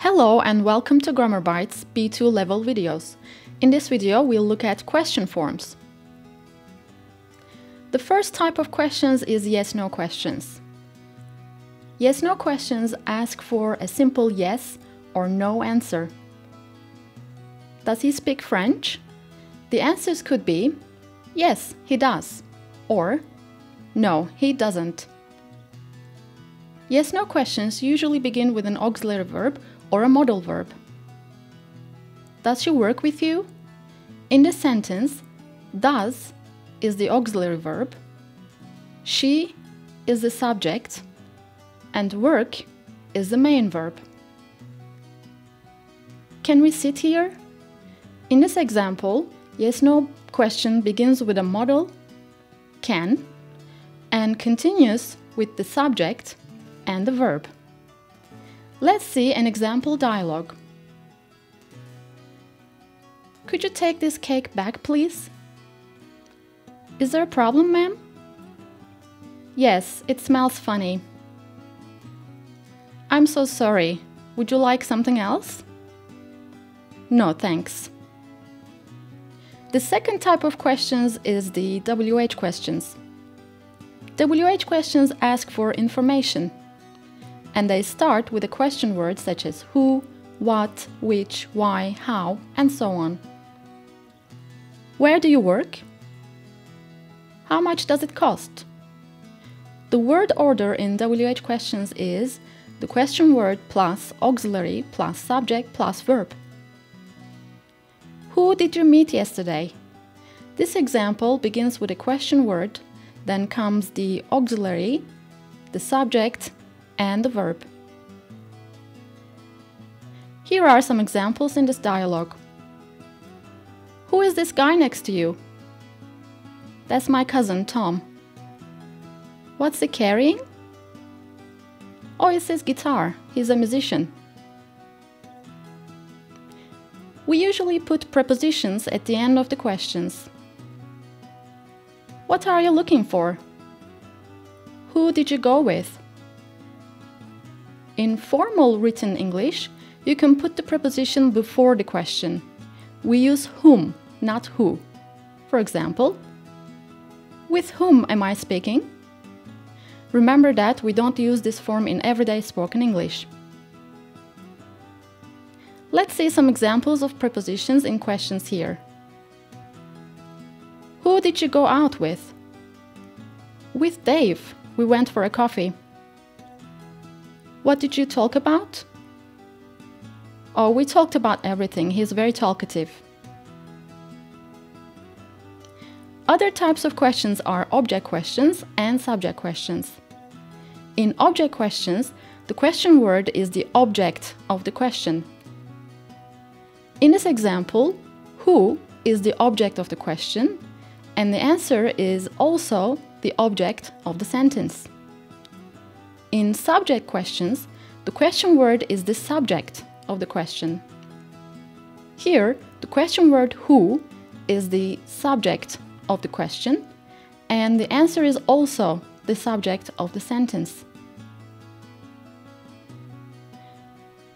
Hello and welcome to Grammar Bytes B2 level videos. In this video, we'll look at question forms. The first type of questions is yes-no questions. Yes-no questions ask for a simple yes or no answer. Does he speak French? The answers could be yes, he does, or no, he doesn't. Yes-no questions usually begin with an auxiliary verb or a modal verb. Does she work with you? In this sentence, does is the auxiliary verb, she is the subject, and work is the main verb. Can we sit here? In this example, yes-no question begins with a modal, can, and continues with the subject and the verb. Let's see an example dialogue. Could you take this cake back, please? Is there a problem, ma'am? Yes, it smells funny. I'm so sorry. Would you like something else? No, thanks. The second type of questions is the WH questions. WH questions ask for information, and they start with a question word such as who, what, which, why, how, and so on. Where do you work? How much does it cost? The word order in WH questions is the question word plus auxiliary plus subject plus verb. Who did you meet yesterday? This example begins with a question word, then comes the auxiliary, the subject, and the verb. Here are some examples in this dialogue. Who is this guy next to you? That's my cousin, Tom. What's he carrying? Oh, it's his guitar. He's a musician. We usually put prepositions at the end of the questions. What are you looking for? Who did you go with? In formal written English, you can put the preposition before the question. We use whom, not who. For example, with whom am I speaking? Remember that we don't use this form in everyday spoken English. Let's see some examples of prepositions in questions here. Who did you go out with? With Dave. We went for a coffee. What did you talk about? Oh, we talked about everything. He's very talkative. Other types of questions are object questions and subject questions. In object questions, the question word is the object of the question. In this example, who is the object of the question, and the answer is also the object of the sentence. In subject questions, the question word is the subject of the question. Here, the question word who is the subject of the question, and the answer is also the subject of the sentence.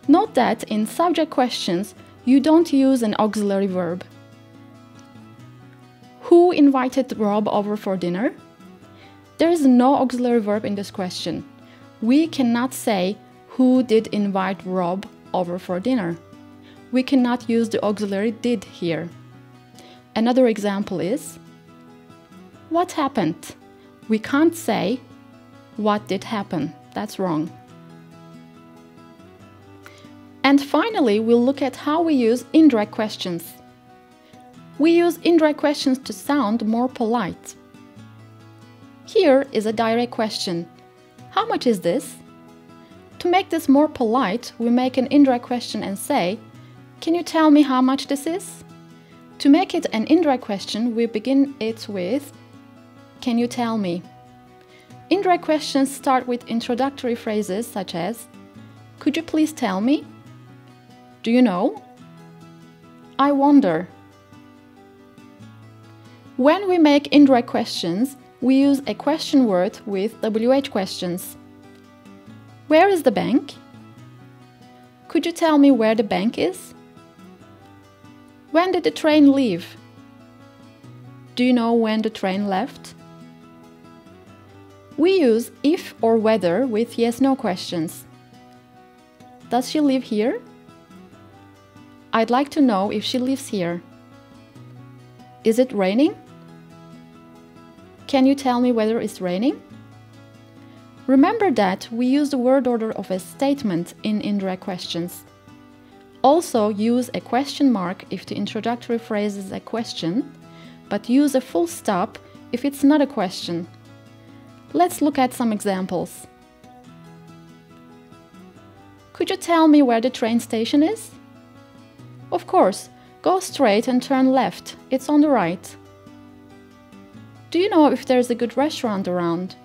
Note that in subject questions, you don't use an auxiliary verb. Who invited Rob over for dinner? There is no auxiliary verb in this question. We cannot say who did invite Rob over for dinner. We cannot use the auxiliary did here. Another example is what happened? We can't say what did happen. That's wrong. And finally, we'll look at how we use indirect questions. We use indirect questions to sound more polite. Here is a direct question. How much is this? To make this more polite, we make an indirect question and say, can you tell me how much this is? To make it an indirect question, we begin it with, can you tell me? Indirect questions start with introductory phrases such as, could you please tell me? Do you know? I wonder. When we make indirect questions, we use a question word with WH questions. Where is the bank? Could you tell me where the bank is? When did the train leave? Do you know when the train left? We use if or whether with yes/no questions. Does she live here? I'd like to know if she lives here. Is it raining? Can you tell me whether it's raining? Remember that we use the word order of a statement in indirect questions. Also use a question mark if the introductory phrase is a question, but use a full stop if it's not a question. Let's look at some examples. Could you tell me where the train station is? Of course, go straight and turn left. It's on the right. Do you know if there's a good restaurant around?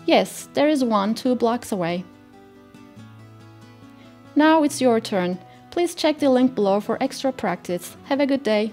Yes, there is one 2 blocks away. Now it's your turn. Please check the link below for extra practice. Have a good day.